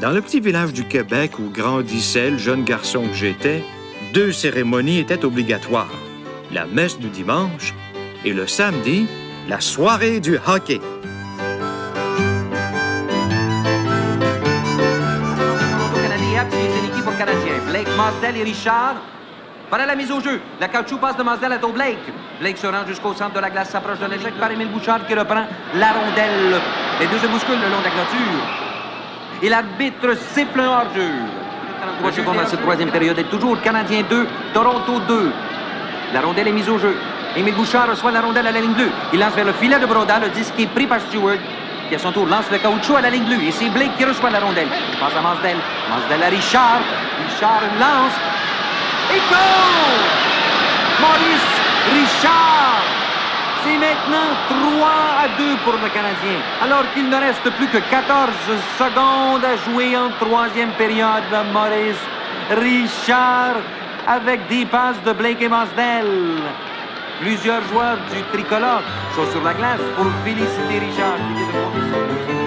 Dans le petit village du Québec où grandissait le jeune garçon que j'étais, 2 cérémonies étaient obligatoires. La messe du dimanche et le samedi, la soirée du hockey. C'est l'équipe au Canadien. Blake, Masdell et Richard. Voilà la mise au jeu. La caoutchouc passe de Masdell à Blake. Blake se rend jusqu'au centre de la glace, s'approche de l'échec par Émile Bouchard qui reprend la rondelle. Les deux se bousculent le long de la clôture. Et l'arbitre siffle un hors-jeu. 33 secondes dans cette troisième période. Et toujours Canadien 2, Toronto 2. La rondelle est mise au jeu. Émile Bouchard reçoit la rondelle à la ligne bleue. Il lance vers le filet de Broda. Le disque est pris par Stewart, qui à son tour lance le caoutchouc à la ligne bleue. Et c'est Blake qui reçoit la rondelle. Il passe à Masdell. Masdell à Richard. Richard lance. Et goal! Maurice Richard! C'est maintenant 3-2 pour le Canadien. Alors qu'il ne reste plus que 14 secondes à jouer en troisième période. Maurice Richard avec des passes de Blake et Masdell. Plusieurs joueurs du tricolore sont sur la glace pour féliciter Richard qui vient de monter son deuxième.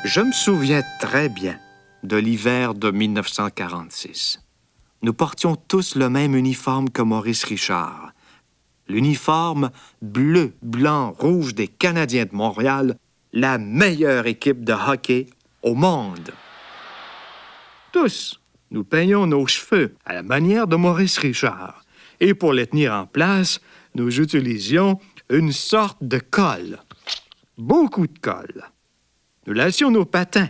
Je me souviens très bien de l'hiver de 1946. Nous portions tous le même uniforme que Maurice Richard. L'uniforme bleu, blanc, rouge des Canadiens de Montréal, la meilleure équipe de hockey au monde. Tous, nous peignions nos cheveux à la manière de Maurice Richard. Et pour les tenir en place, nous utilisions une sorte de colle. Beaucoup de colle. Nous lassions nos patins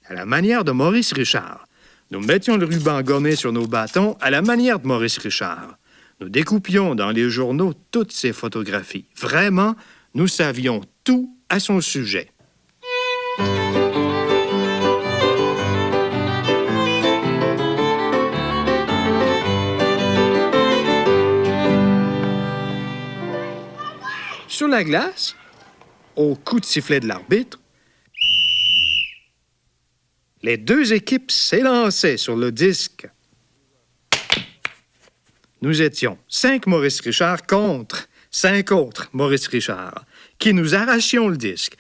à la manière de Maurice Richard. Nous mettions le ruban gommé sur nos bâtons à la manière de Maurice Richard. Nous découpions dans les journaux toutes ces photographies. Vraiment, nous savions tout à son sujet. Sur la glace, au coup de sifflet de l'arbitre, les 2 équipes s'élançaient sur le disque. Nous étions 5 Maurice Richard contre 5 autres Maurice Richard, qui nous arrachions le disque.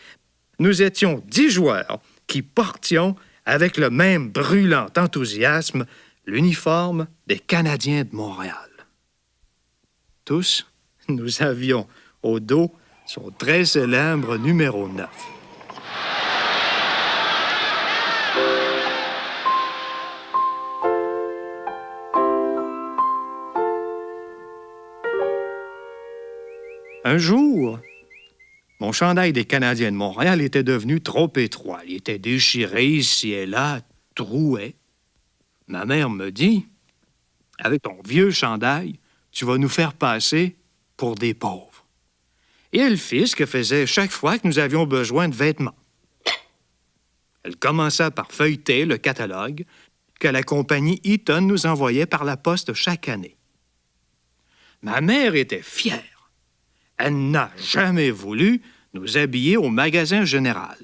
Nous étions 10 joueurs qui portions avec le même brûlant enthousiasme l'uniforme des Canadiens de Montréal. Tous, nous avions au dos son très célèbre numéro 9. Un jour, mon chandail des Canadiens de Montréal était devenu trop étroit. Il était déchiré ici et là, troué. Ma mère me dit, « Avec ton vieux chandail, tu vas nous faire passer pour des pauvres. » Et elle fit ce que faisait chaque fois que nous avions besoin de vêtements. Elle commença par feuilleter le catalogue que la compagnie Eaton nous envoyait par la poste chaque année. Ma mère était fière. Elle n'a jamais voulu nous habiller au magasin général.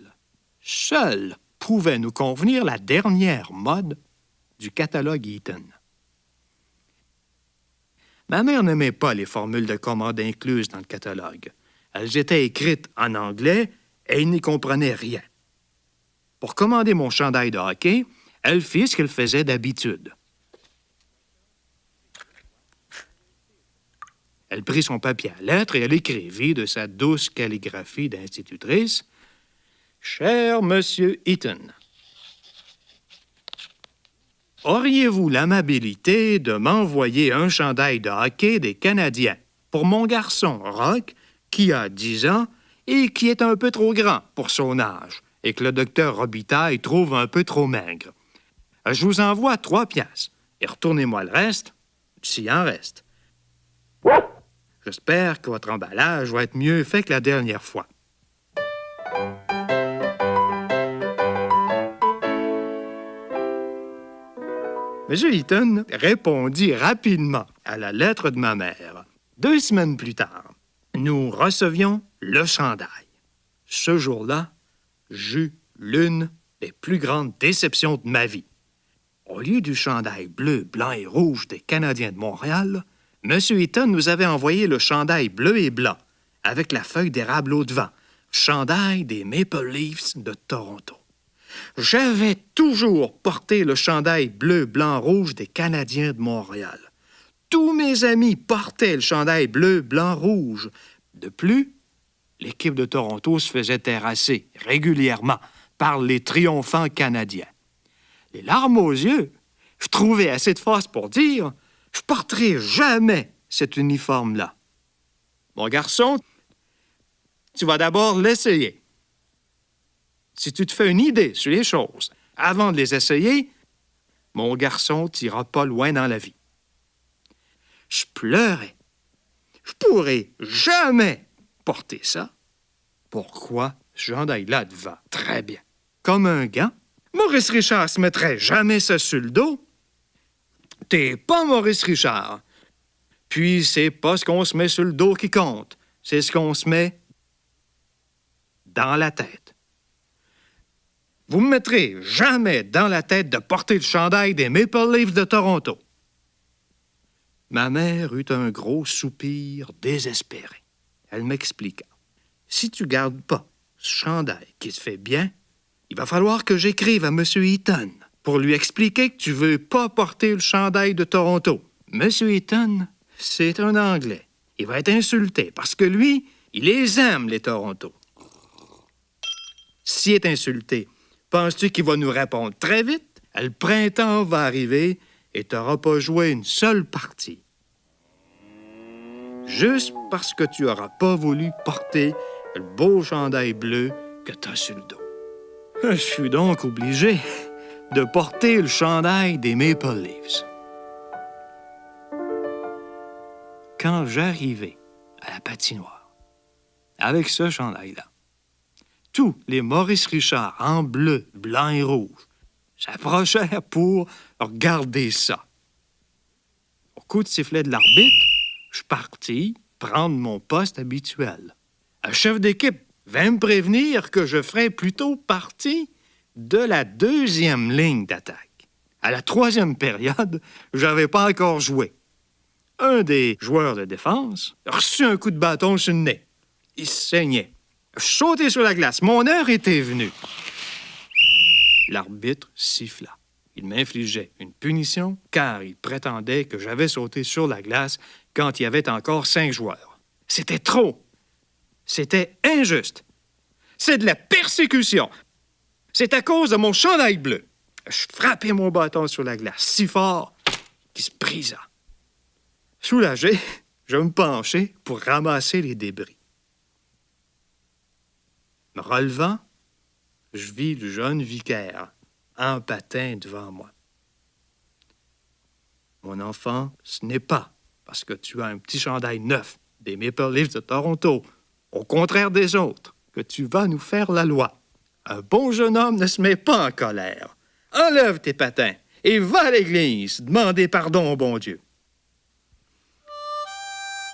Seule pouvait nous convenir la dernière mode du catalogue Eaton. Ma mère n'aimait pas les formules de commande incluses dans le catalogue. Elles étaient écrites en anglais et il n'y comprenait rien. Pour commander mon chandail de hockey, elle fit ce qu'elle faisait d'habitude. Elle prit son papier à lettres et elle écrivit de sa douce calligraphie d'institutrice « Cher Monsieur Eaton, auriez-vous l'amabilité de m'envoyer un chandail de hockey des Canadiens pour mon garçon Rock, qui a 10 ans et qui est un peu trop grand pour son âge et que le docteur Robitaille trouve un peu trop maigre. Je vous envoie 3 piastres et retournez-moi le reste, s'il en reste. J'espère que votre emballage va être mieux fait que la dernière fois. » M. Eaton répondit rapidement à la lettre de ma mère. 2 semaines plus tard, nous recevions le chandail. Ce jour-là, j'eus l'une des plus grandes déceptions de ma vie. Au lieu du chandail bleu, blanc et rouge des Canadiens de Montréal, M. Eaton nous avait envoyé le chandail bleu et blanc, avec la feuille d'érable au devant. Chandail des Maple Leafs de Toronto. J'avais toujours porté le chandail bleu, blanc, rouge des Canadiens de Montréal. Tous mes amis portaient le chandail bleu, blanc, rouge. De plus, l'équipe de Toronto se faisait terrasser régulièrement par les triomphants Canadiens. Les larmes aux yeux, je trouvais assez de force pour dire « Je porterai jamais cet uniforme-là. » Mon garçon, tu vas d'abord l'essayer. Si tu te fais une idée sur les choses avant de les essayer, mon garçon, tu n'iras pas loin dans la vie. Je pleurais. Je pourrais jamais porter ça. Pourquoi ce chandail-là te va très bien? Comme un gant. Maurice Richard se mettrait jamais ça sur le dos. T'es pas Maurice Richard. Puis c'est pas ce qu'on se met sur le dos qui compte. C'est ce qu'on se met dans la tête. Vous me mettrez jamais dans la tête de porter le chandail des Maple Leafs de Toronto. Ma mère eut un gros soupir désespéré. Elle m'expliqua. Si tu gardes pas ce chandail qui te fait bien, il va falloir que j'écrive à M. Eaton pour lui expliquer que tu veux pas porter le chandail de Toronto. M. Eaton, c'est un Anglais. Il va être insulté parce que lui, il les aime, les Toronto. S'il est insulté, penses-tu qu'il va nous répondre très vite? Le printemps va arriver et tu n'auras pas joué une seule partie. Juste parce que tu n'auras pas voulu porter le beau chandail bleu que tu as sur le dos. Je suis donc obligé de porter le chandail des Maple Leafs. Quand j'arrivais à la patinoire, avec ce chandail-là, tous les Maurice Richard en bleu, blanc et rouge s'approchèrent pour regarder ça. Au coup de sifflet de l'arbitre, je partis prendre mon poste habituel. Un chef d'équipe vint me prévenir que je ferais plutôt partie de la deuxième ligne d'attaque. À la troisième période, j'avais pas encore joué. Un des joueurs de défense a reçu un coup de bâton sur le nez. Il saignait. Je sautais sur la glace. Mon heure était venue. L'arbitre siffla. Il m'infligeait une punition car il prétendait que j'avais sauté sur la glace quand il y avait encore 5 joueurs. C'était trop. C'était injuste. C'est de la persécution. C'est à cause de mon chandail bleu. Je frappais mon bâton sur la glace si fort qu'il se brisa. Soulagé, je me penchai pour ramasser les débris. Me relevant, je vis le jeune vicaire en patin devant moi. Mon enfant, ce n'est pas parce que tu as un petit chandail neuf des Maple Leafs de Toronto, au contraire des autres, que tu vas nous faire la loi. Un bon jeune homme ne se met pas en colère. Enlève tes patins et va à l'église demander pardon au bon Dieu.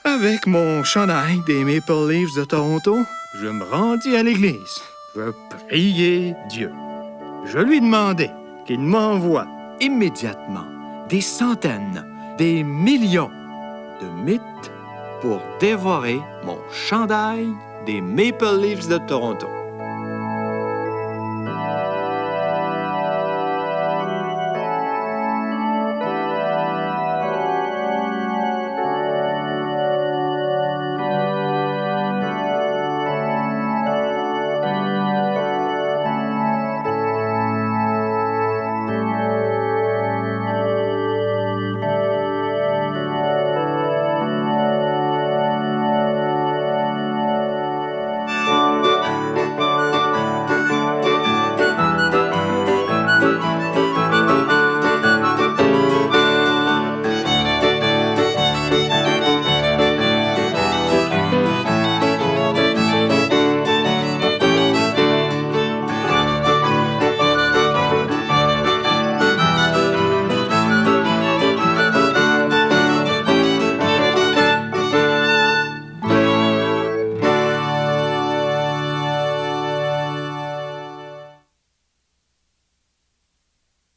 Avec mon chandail des Maple Leafs de Toronto, je me rendis à l'église. Je priai Dieu. Je lui demandai qu'il m'envoie immédiatement des centaines, des millions de mythes pour dévorer mon chandail des Maple Leafs de Toronto.